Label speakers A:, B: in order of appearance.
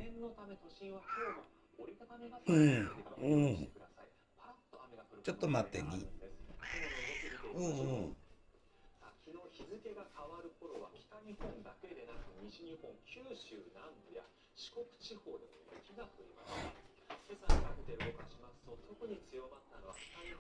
A: 念のため都心は今日も折りたたみ傘を
B: う
A: 持
B: ん、
A: って
B: うん。
A: ください。パラッと雨が降る
B: ちょっと
A: 可能性
B: 待ってに。
A: があるんです。雲の動き見ていきましょう。
B: うんうん。
A: さあ、昨日日付が変わる頃は北日本だけでなく西日本、九州南部や四国地方でも雪が降りました。今朝にかけて動かしますと特に強まったのは北日